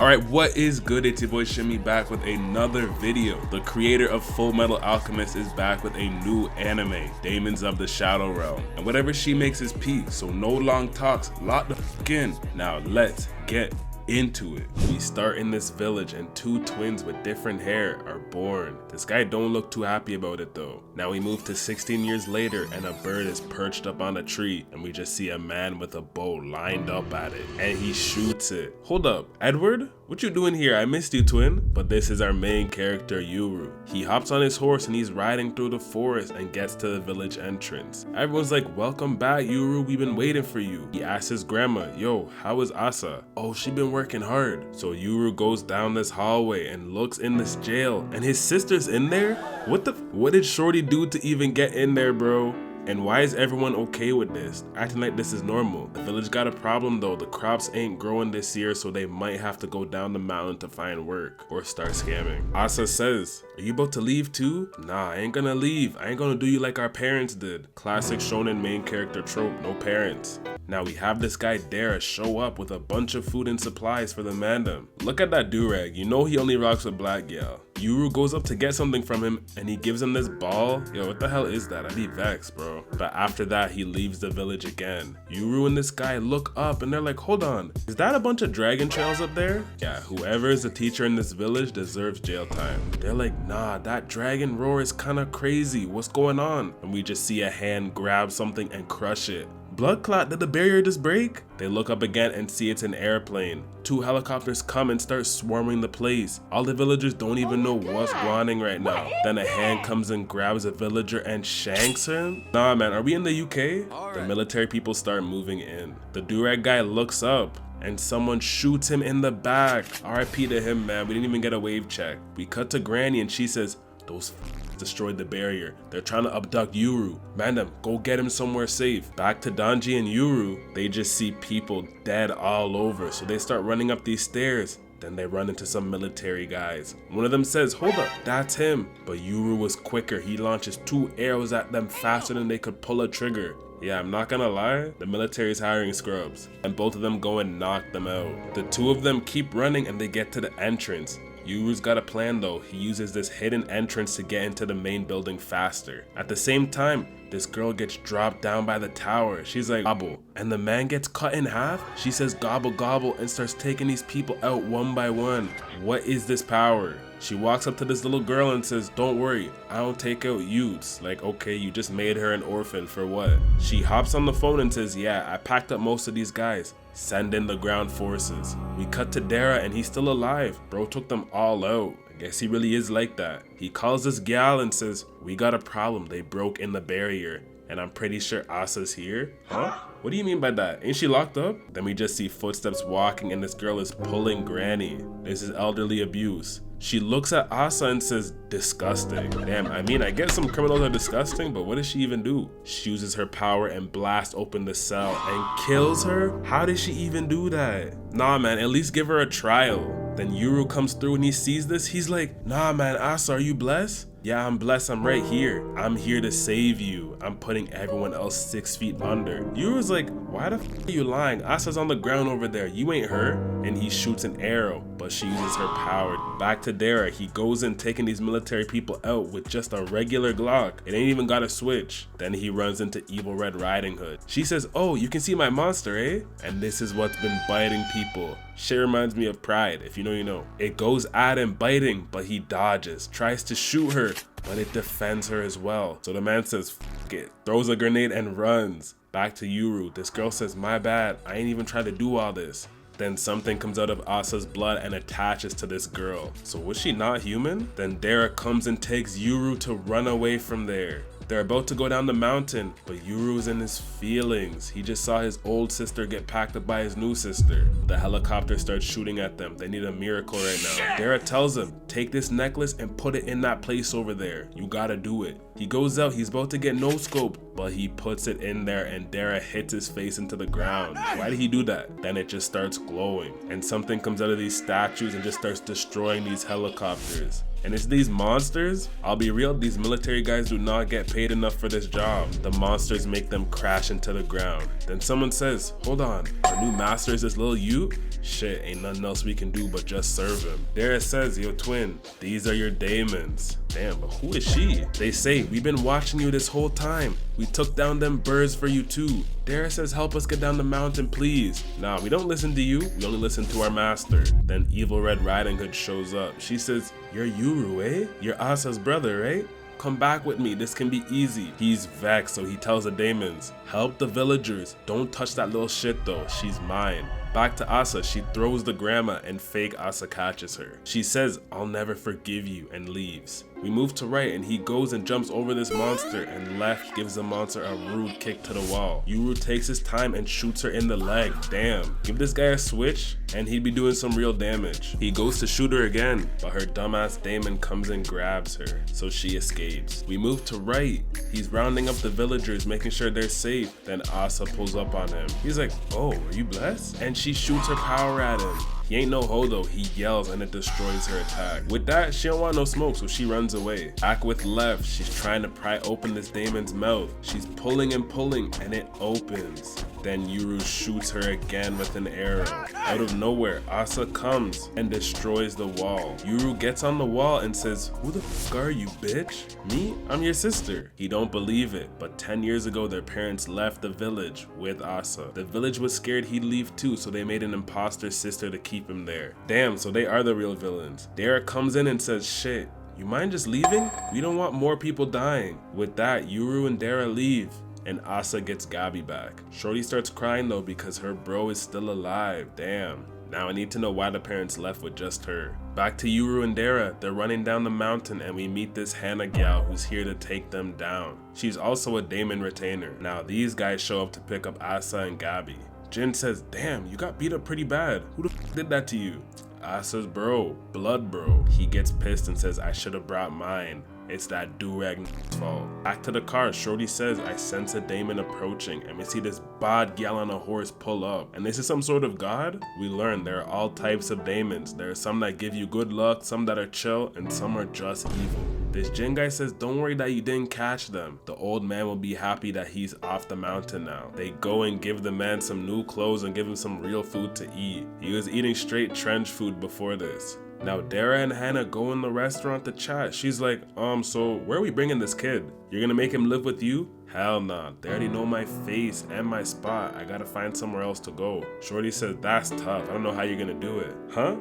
Alright, what is good? It's your boy Shimmy back with another video. The creator of Full Metal Alchemist is back with a new anime, Daemons of the Shadow Realm. And whatever she makes is peak, so no long talks, lock the f in. Now let's get into it. We start in this village and two twins with different hair are born. This guy don't look too happy about it though. Now we move to 16 years later and a bird is perched up on a tree and we just see a man with a bow lined up at it and he shoots it. Hold up, Edward? What you doing here? I missed you, twin. But this is our main character, Yuru. He hops on his horse and he's riding through the forest and gets to the village entrance. Everyone's like, welcome back, Yuru. We've been waiting for you. He asks his grandma, yo, how is Assa? Oh, she been working hard. So Yuru goes down this hallway and looks in this jail and his sister's in there? What did Shorty do to even get in there, bro? And why is everyone okay with this? Acting like this is normal. The village got a problem though. The crops ain't growing this year, so they might have to go down the mountain to find work or start scamming. Assa says, are you about to leave too? Nah, I ain't gonna leave. I ain't gonna do you like our parents did. Classic shonen main character trope, no parents. Now we have this guy Dara show up with a bunch of food and supplies for the mandem. Look at that durag, you know he only rocks with black gal. Yuru goes up to get something from him and he gives him this ball. Yo, what the hell is that? I'd be vexed, bro. But after that, he leaves the village again. Yuru and this guy look up and they're like, hold on, is that a bunch of dragon trails up there? Yeah, whoever is the teacher in this village deserves jail time. They're like, nah, that dragon roar is kinda crazy. What's going on? And we just see a hand grab something and crush it. Blood clot, did the barrier just break? They look up again and see it's an airplane. Two helicopters come and start swarming the place. All the villagers don't even know what's going right now. Then a hand comes and grabs a villager and shanks him? Nah man, are we in the UK? The military people start moving in. The durag guy looks up and someone shoots him in the back. RIP to him, man, we didn't even get a wave check. We cut to Granny and she says, those destroyed the barrier. They're trying to abduct Yuru. Man, go get him somewhere safe. Back to Danji and Yuru, they just see people dead all over, so they start running up these stairs. Then they run into some military guys. One of them says, hold up, that's him. But Yuru was quicker. He launches 2 arrows at them faster than they could pull a trigger. Yeah, I'm not gonna lie, the military is hiring scrubs. And both of them go and knock them out. The two of them keep running and they get to the entrance. Yuru's got a plan though. He uses this hidden entrance to get into the main building faster. At the same time, this girl gets dropped down by the tower. She's like, gobble. And the man gets cut in half. She says gobble gobble and starts taking these people out one by one. What is this power? She walks up to this little girl and says, don't worry, I don't take out youths. Like, okay, you just made her an orphan for what? She hops on the phone and says, yeah, I packed up most of these guys. Send in the ground forces. We cut to Dara and he's still alive. Bro took them all out. I guess he really is like that. He calls this gal and says, we got a problem. They broke in the barrier. And I'm pretty sure Assa's here. Huh? What do you mean by that? Ain't she locked up? Then we just see footsteps walking and this girl is pulling Granny. This is elderly abuse. She looks at Assa and says, disgusting. Damn, I mean, I guess some criminals are disgusting, but what does she even do? She uses her power and blasts open the cell and kills her? How did she even do that? Nah, man, at least give her a trial. Then Yuru comes through and he sees this. He's like, nah, man, Assa, are you blessed? Yeah, I'm blessed. I'm right here. I'm here to save you. I'm putting everyone else 6 feet under. Yuru's like, why the f are you lying? Assa's on the ground over there. You ain't her. And he shoots an arrow, but she uses her power. Back to Dara. He goes in taking these military people out with just a regular Glock. It ain't even got a switch. Then he runs into Evil Red Riding Hood. She says, oh, you can see my monster, eh? And this is what's been biting people. Shit reminds me of Pride, if you know, you know. It goes at him biting, but he dodges, tries to shoot her, but it defends her as well. So the man says, f it, throws a grenade and runs. Back to Yuru. This girl says, my bad, I ain't even trying to do all this. Then something comes out of Assa's blood and attaches to this girl. So was she not human? Then Dara comes and takes Yuru to run away from there. They're about to go down the mountain, but Yuru's in his feelings. He just saw his old sister get packed up by his new sister. The helicopter starts shooting at them. They need a miracle right now. Dara tells him, take this necklace and put it in that place over there. You gotta do it. He goes out, he's about to get no scoped, but he puts it in there and Dara hits his face into the ground. Why did he do that? Then it just starts glowing and something comes out of these statues and just starts destroying these helicopters. And it's these monsters. I'll be real, these military guys do not get paid enough for this job. The monsters make them crash into the ground. Then someone says, hold on, our new master is this little you? Shit, ain't nothing else we can do but just serve him. Dara says, yo twin, these are your Daemons. Damn, but who is she? They say, we've been watching you this whole time. We took down them birds for you too. Dara says, help us get down the mountain, please. Nah, we don't listen to you, we only listen to our master. Then Evil Red Riding Hood shows up. She says, you're Yuru, eh? You're Assa's brother, right? Come back with me, this can be easy. He's vexed, so he tells the Daemons, help the villagers. Don't touch that little shit though, she's mine. Back to Assa, she throws the grandma and fake Assa catches her. She says, I'll never forgive you, and leaves. We move to right and he goes and jumps over this monster, and left gives the monster a rude kick to the wall. Yuru takes his time and shoots her in the leg. Damn, give this guy a switch and he'd be doing some real damage. He goes to shoot her again, but her dumbass Daemon comes and grabs her, so she escapes. We move to right. He's rounding up the villagers, making sure they're safe. Then Assa pulls up on him. He's like, oh, are you blessed? And she shoots her power at him. He ain't no hoe though, he yells and it destroys her attack. With that, she don't want no smoke, so she runs away. Back with left, she's trying to pry open this Daemon's mouth. She's pulling and pulling and it opens. Then Yuru shoots her again with an arrow. Out of nowhere, Assa comes and destroys the wall. Yuru gets on the wall and says, who the fuck are you, bitch? Me? I'm your sister. He don't believe it, but 10 years ago their parents left the village with Assa. The village was scared he'd leave too, so they made an imposter sister to keep him there. Damn, so they are the real villains. Dara comes in and says, shit, you mind just leaving? We don't want more people dying. With that, Yuru and Dara leave, and Assa gets Gabby back. Shorty starts crying though because her bro is still alive. Damn. Now I need to know why the parents left with just her. Back to Yuru and Dara, they're running down the mountain and we meet this Hannah gal who's here to take them down. She's also a Daemon retainer. Now these guys show up to pick up Assa and Gabby. Jin says, damn, you got beat up pretty bad. Who the f did that to you? Assa's bro, blood bro. He gets pissed and says, I should have brought mine. It's that durag fault. Back to the car, Shorty says, I sense a Daemon approaching, and we see this bad gal on a horse pull up. And this is some sort of god? We learn there are all types of Daemons. There are some that give you good luck, some that are chill, and some are just evil. This Jin guy says, don't worry that you didn't catch them. The old man will be happy that he's off the mountain now. They go and give the man some new clothes and give him some real food to eat. He was eating straight trench food before this. Now Dara and Hannah go in the restaurant to chat. She's like, so where are we bringing this kid? You're gonna make him live with you? Hell nah, they already know my face and my spot. I gotta find somewhere else to go. Shorty says, that's tough. I don't know how you're gonna do it. Huh?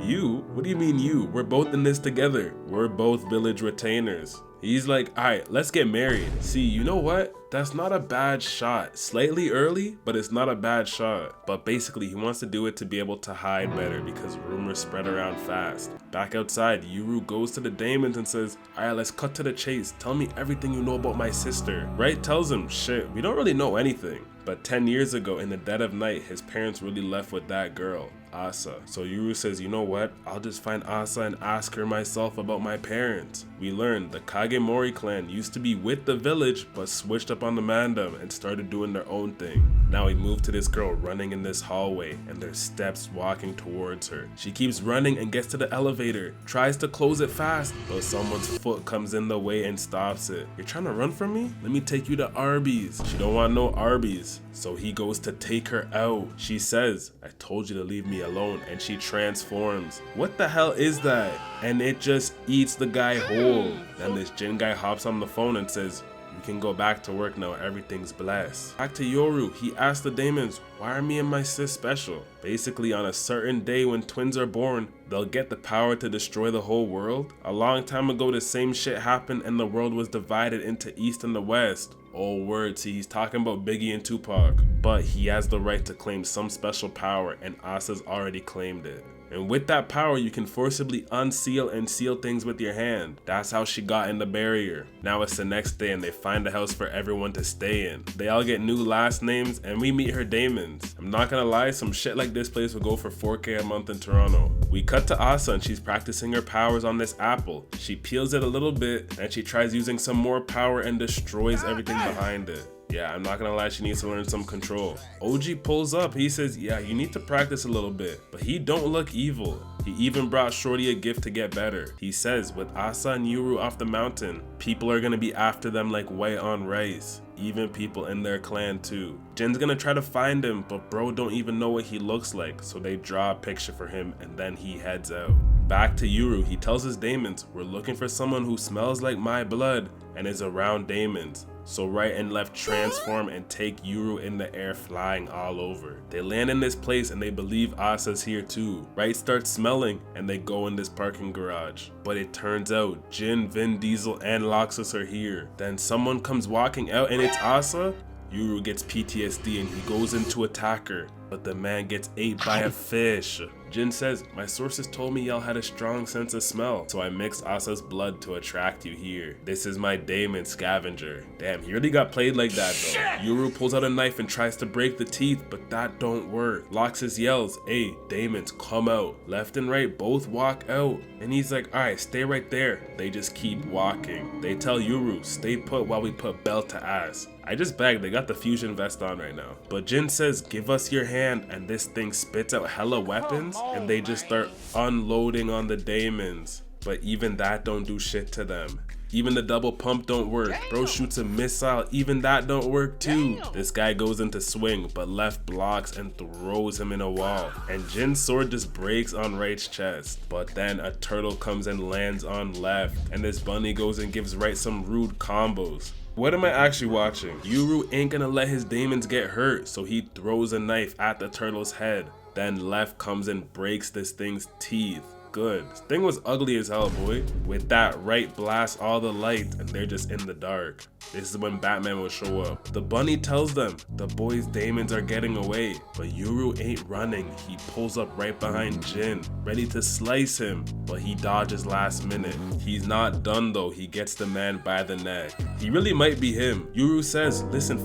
You? What do you mean you? We're both in this together. We're both village retainers. He's like, alright, let's get married. See, you know what? That's not a bad shot. Slightly early, but it's not a bad shot. But basically, he wants to do it to be able to hide better because rumors spread around fast. Back outside, Yuru goes to the Daemons and says, alright, let's cut to the chase. Tell me everything you know about my sister. Right tells him, shit, we don't really know anything. But 10 years ago, in the dead of night, his parents really left with that girl, Assa. So Yuru says, you know what? I'll just find Assa and ask her myself about my parents. We learn the Kagamorei clan used to be with the village, but switched up on the Mandam and started doing their own thing. Now we move to this girl running in this hallway, and there's steps walking towards her. She keeps running and gets to the elevator, tries to close it fast, but someone's foot comes in the way and stops it. You're trying to run from me? Let me take you to Arby's. She don't want no Arby's. So he goes to take her out. She says, I told you to leave me alone, and she transforms. What the hell is that? And it just eats the guy whole. Then this Jin guy hops on the phone and says, you can go back to work now, everything's blessed. Back to Yuru, he asks the Daemons, why are me and my sis special? Basically, on a certain day when twins are born, they'll get the power to destroy the whole world. A long time ago, the same shit happened and the world was divided into East and the West. Oh word, see, he's talking about Biggie and Tupac. But he has the right to claim some special power, and Assa's already claimed it. And with that power, you can forcibly unseal and seal things with your hand. That's how she got in the barrier. Now it's the next day and they find a house for everyone to stay in. They all get new last names and we meet her Daemons. I'm not gonna lie, some shit like this place would go for 4K a month in Toronto. We cut to Assa and she's practicing her powers on this apple. She peels it a little bit and she tries using some more power and destroys everything behind it. Yeah, I'm not gonna lie, she needs to learn some control. OG pulls up, he says, yeah, you need to practice a little bit, but he don't look evil. He even brought Shorty a gift to get better. He says with Assa and Yuru off the mountain, people are gonna be after them like white on rice. Even people in their clan too. Jin's gonna try to find him, but bro don't even know what he looks like, so they draw a picture for him and then he heads out. Back to Yuru, he tells his Daemons, we're looking for someone who smells like my blood and is around Daemons. So right and left transform and take Yuru in the air flying all over. They land in this place and they believe Assa's here too. Right starts smelling and they go in this parking garage. But it turns out Jin, Vin Diesel and Loxus are here. Then someone comes walking out and it's Assa. Yuru gets PTSD and he goes in to attack her, but the man gets ate by a fish. Jin says, my sources told me y'all had a strong sense of smell, so I mixed Assa's blood to attract you here. This is my Daemon scavenger. Damn, he really got played like that though. Yuru pulls out a knife and tries to break the teeth, but that don't work. Loxus yells, hey, Daemons, come out. Left and right both walk out. And he's like, alright, stay right there. They just keep walking. They tell Yuru, stay put while we put belt to ass. I just begged, they got the fusion vest on right now. But Jin says, give us your hand, and this thing spits out hella weapons, and they just start unloading on the Daemons. But even that don't do shit to them. Even the double pump don't work. Bro shoots a missile, even that don't work too. This guy goes into swing, but left blocks and throws him in a wall. And Jin's sword just breaks on right's chest. But then a turtle comes and lands on left, and this bunny goes and gives right some rude combos. What am I actually watching? Yuru ain't gonna let his Daemons get hurt, so he throws a knife at the turtle's head. Then left comes and breaks this thing's teeth. Good. This thing was ugly as hell, boy. With that right blasts all the lights and they're just in the dark. This is when Batman will show up. The bunny tells them the boys' Daemons are getting away, but Yuru ain't running. He pulls up right behind Jin, ready to slice him, but he dodges last minute. He's not done though. He gets the man by the neck. He really might be him. Yuru says, listen,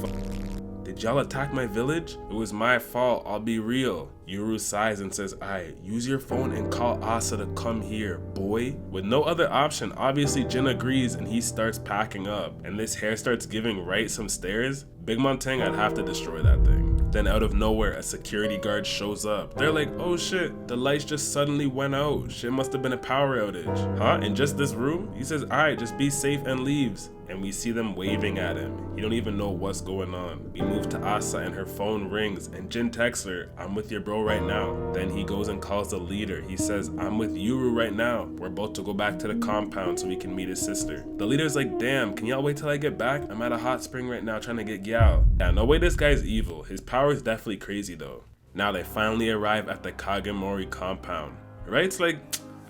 did y'all attack my village? It was my fault, I'll be real. Yuru sighs and says, alright, use your phone and call Assa to come here, boy. With no other option, obviously Jin agrees and he starts packing up. And this hair starts giving right some stares. Big Montang, I'd have to destroy that thing. Then out of nowhere, a security guard shows up. They're like, oh shit, the lights just suddenly went out. Shit must have been a power outage. Huh? In just this room? He says, alright, just be safe, and leaves. And we see them waving at him. He don't even know what's going on. We move to Assa and her phone rings and Jin texts her, I'm with your bro right now. Then he goes and calls the leader. He says, I'm with Yuru right now. We're about to go back to the compound so we can meet his sister. The leader's like, damn, can y'all wait till I get back? I'm at a hot spring right now trying to get Gyal. Yeah, no way this guy's evil. His power is definitely crazy though. Now they finally arrive at the Kagamorei compound. Right? It's like,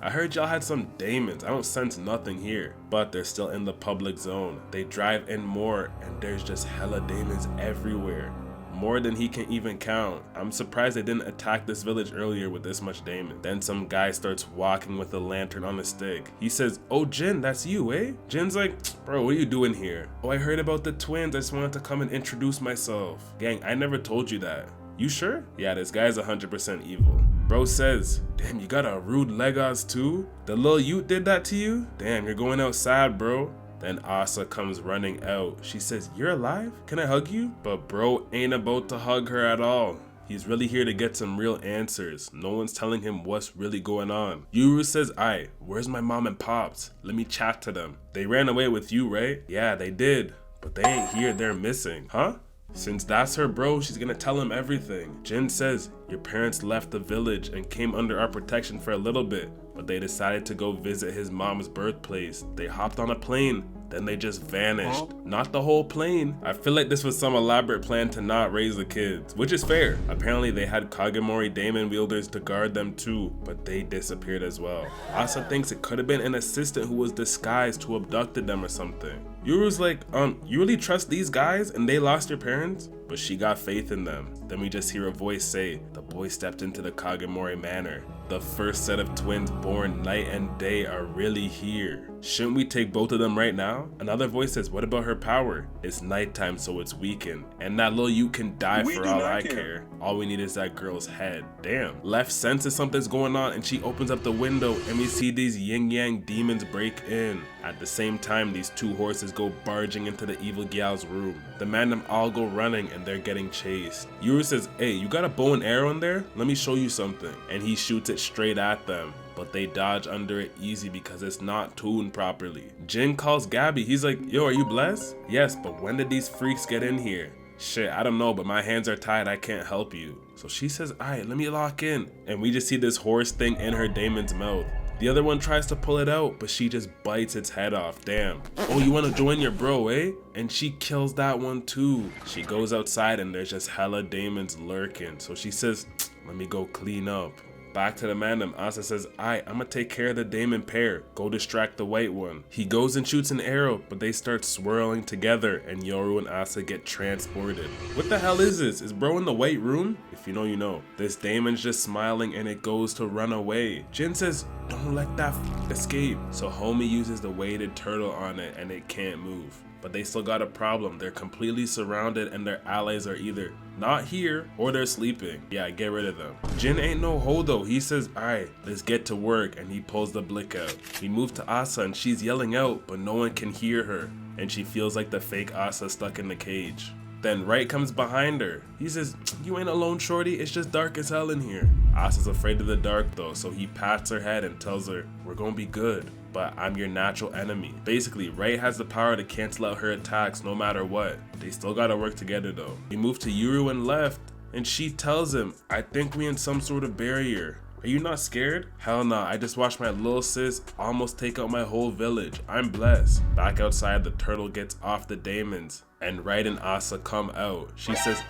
I heard y'all had some Daemons. I don't sense nothing here. But they're still in the public zone. They drive in more and there's just hella Daemons everywhere. More than he can even count. I'm surprised they didn't attack this village earlier with this much Daemon. Then some guy starts walking with a lantern on a stick. He says, oh Jin, that's you, eh? Jin's like, bro, what are you doing here? Oh, I heard about the twins. I just wanted to come and introduce myself. Gang, I never told you that. You sure? Yeah, this guy's 100% evil. Bro says, damn, you got a rude Legos too? The little Ute did that to you? Damn, you're going outside, bro. Then Assa comes running out. She says, you're alive? Can I hug you? But bro ain't about to hug her at all. He's really here to get some real answers. No one's telling him what's really going on. Yuru says, aight, where's my mom and pops? Let me chat to them. They ran away with you, right? Yeah, they did. But they ain't here, they're missing. Huh? Since that's her bro, she's gonna tell him everything. Jin says, your parents left the village and came under our protection for a little bit, but they decided to go visit his mom's birthplace. They hopped on a plane, then they just vanished. Not the whole plane. I feel like this was some elaborate plan to not raise the kids, which is fair. Apparently they had Kagamorei Daemon wielders to guard them too, but they disappeared as well. Assa thinks it could have been an assistant who was disguised who abducted them or something. Yuru's like, you really trust these guys and they lost your parents? But she got faith in them. Then we just hear a voice say, the boy stepped into the Kagamorei Manor. The first set of twins born night and day are really here. Shouldn't we take both of them right now? Another voice says, what about her power? It's nighttime, so it's weakened. And that little you can die for all I care. All we need is that girl's head. Damn. Left senses something's going on and she opens up the window and we see these yin-yang demons break in. At the same time, these two horses go barging into the evil Gyal's room. The Mandem all go running and they're getting chased. Yuru says, hey, you got a bow and arrow in there? Let me show you something. And he shoots it straight at them. but they dodge under it easy because it's not tuned properly. Jin calls Gabby. He's like, yo, are you blessed? Yes, but when did these freaks get in here? Shit, I don't know, but my hands are tied, I can't help you. So she says, alright, let me lock in. And we just see this horse thing in her Daemon's mouth. The other one tries to pull it out, but she just bites its head off. Damn. Oh, you want to join your bro, eh? And she kills that one too. She goes outside and there's just hella Daemons lurking. So she says, let me go clean up. Back to the Mandem, Assa says, I'm gonna take care of the Daemon pair. Go distract the white one. He goes and shoots an arrow, but they start swirling together and Yuru and Assa get transported. What the hell is this? Is bro in the white room? If you know, you know. This Daemon's just smiling and it goes to run away. Jin says, don't let that escape. So homie uses the weighted turtle on it and it can't move. But they still got a problem. They're completely surrounded and their allies are either not here or they're sleeping. Yeah, get rid of them. Jin ain't no hoe though. He says, alright, let's get to work, and he pulls the blick out. We move to Assa and she's yelling out, but no one can hear her. And she feels like the fake Assa stuck in the cage. Then Right comes behind her. He says, you ain't alone, shorty, it's just dark as hell in here. Assa's afraid of the dark though, so he pats her head and tells her, we're gonna be good, but I'm your natural enemy. Basically, Right has the power to cancel out her attacks no matter what. They still gotta work together though. We move to Yuru and left, and she tells him, I think we in some sort of barrier. Are you not scared? Hell nah, I just watched my little sis almost take out my whole village. I'm blessed. Back outside, the turtle gets off the Daemons, and Right and Assa come out. She says,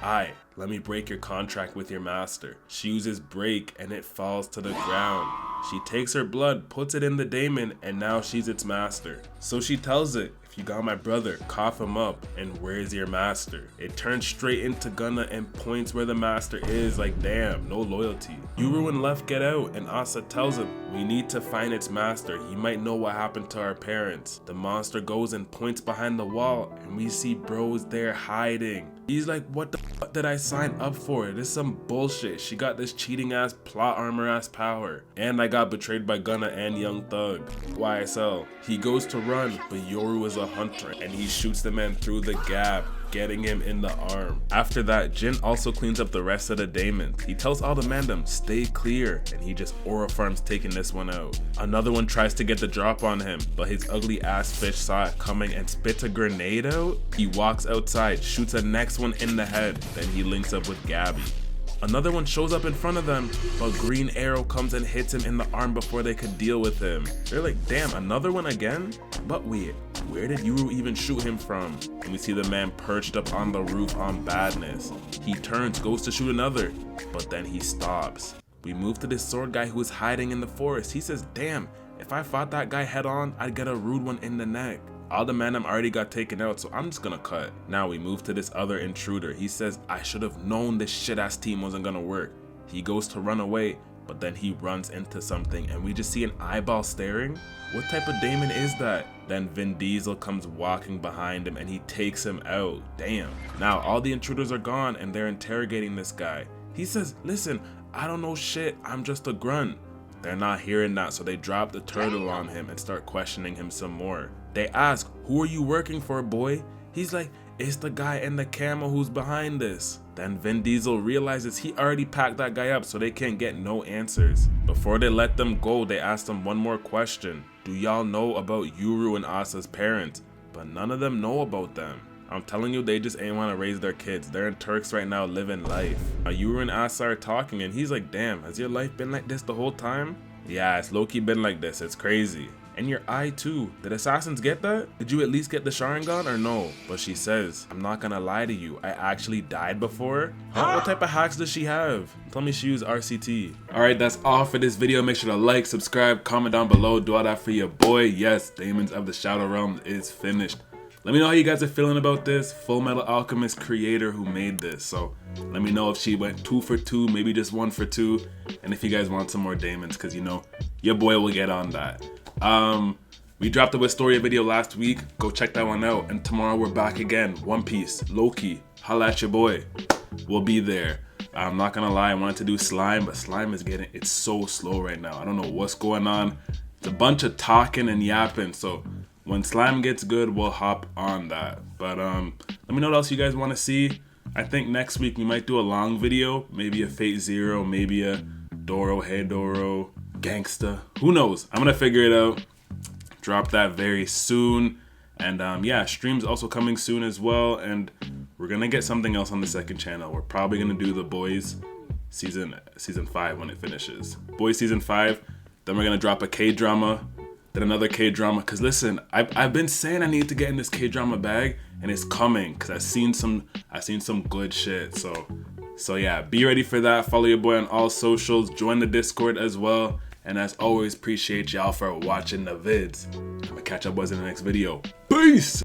let me break your contract with your master. She uses break and it falls to the ground. She takes her blood, puts it in the Daemon, and now she's its master. So she tells it, if you got my brother, cough him up, and where's your master? It turns straight into Gunna and points where the master is, like damn, no loyalty. Yuru and Left get out and Assa tells him, we need to find its master, he might know what happened to our parents. The monster goes and points behind the wall and we see bros there hiding. He's like, what the fuck did I sign up for? This is some bullshit. She got this cheating ass plot armor ass power. And I got betrayed by Gunna and Young Thug. YSL. He goes to run, but Yoru is a hunter and he shoots the man through the gap, getting him in the arm. After that, Jin also cleans up the rest of the Daemons. He tells all the Mandem, stay clear, and he just aura farms taking this one out. Another one tries to get the drop on him, but his ugly ass fish saw it coming and spits a grenade out. He walks outside, shoots the next one in the head, then he links up with Gabby. Another one shows up in front of them, but Green Arrow comes and hits him in the arm before they could deal with him. They're like, damn, another one again? But wait, where did Yuru even shoot him from? And we see the man perched up on the roof on badness. He turns, goes to shoot another, but then he stops. We move to this sword guy who is hiding in the forest. He says, damn, if I fought that guy head on, I'd get a rude one in the neck. All the Mandem already got taken out, so I'm just gonna cut. Now we move to this other intruder. He says, I should have known this shit ass team wasn't gonna work. He goes to run away, but then he runs into something and we just see an eyeball staring. What type of Daemon is that? Then Vin Diesel comes walking behind him and he takes him out. Damn. Now all the intruders are gone and they're interrogating this guy. He says, listen, I don't know shit, I'm just a grunt. They're not hearing that, so they drop the turtle on him and start questioning him some more. They ask, who are you working for, boy? He's like, it's the guy in the camo who's behind this. Then Vin Diesel realizes he already packed that guy up, so they can't get no answers. Before they let them go, they ask them one more question. Do y'all know about Yuru and Assa's parents? But none of them know about them. I'm telling you, they just ain't want to raise their kids. They're in Turks right now living life. Yuru and Assa are talking and he's like, damn, has your life been like this the whole time? Yeah, it's low-key been like this, it's crazy. And your eye too. Did assassins get that? Did you at least get the Sharingan or no? But she says, I'm not gonna lie to you, I actually died before. What type of hacks does she have? Tell me she used RCT. Alright, that's all for this video. Make sure to like, subscribe, comment down below, do all that for your boy. Yes, Daemons of the Shadow Realm is finished. Let me know how you guys are feeling about this Full Metal Alchemist creator who made this. So let me know if she went 2 for 2, maybe just 1 for 2. And if you guys want some more Daemons, because you know, your boy will get on that. We dropped a Wistoria video last week. Go check that one out. And tomorrow we're back again. One Piece, Loki, holla at your boy. We'll be there. I'm not gonna lie, I wanted to do slime, but slime is it's so slow right now. I don't know what's going on. It's a bunch of talking and yapping. So when slime gets good, we'll hop on that. But let me know what else you guys want to see. I think next week we might do a long video, maybe a Fate Zero, maybe a Doro, Hey Doro, gangsta. Who knows? I'm gonna figure it out. Drop that very soon. And yeah, streams also coming soon as well. And we're gonna get something else on the second channel. We're probably gonna do the Boys season 5 when it finishes. Boys season 5. Then we're gonna drop a K-drama, then another K-drama. Cause listen, I've been saying I need to get in this K-drama bag, and it's coming. Cause I've seen some good shit. So yeah, be ready for that. Follow your boy on all socials. Join the Discord as well. And as always, appreciate y'all for watching the vids. I'm gonna catch up boys in the next video. Peace!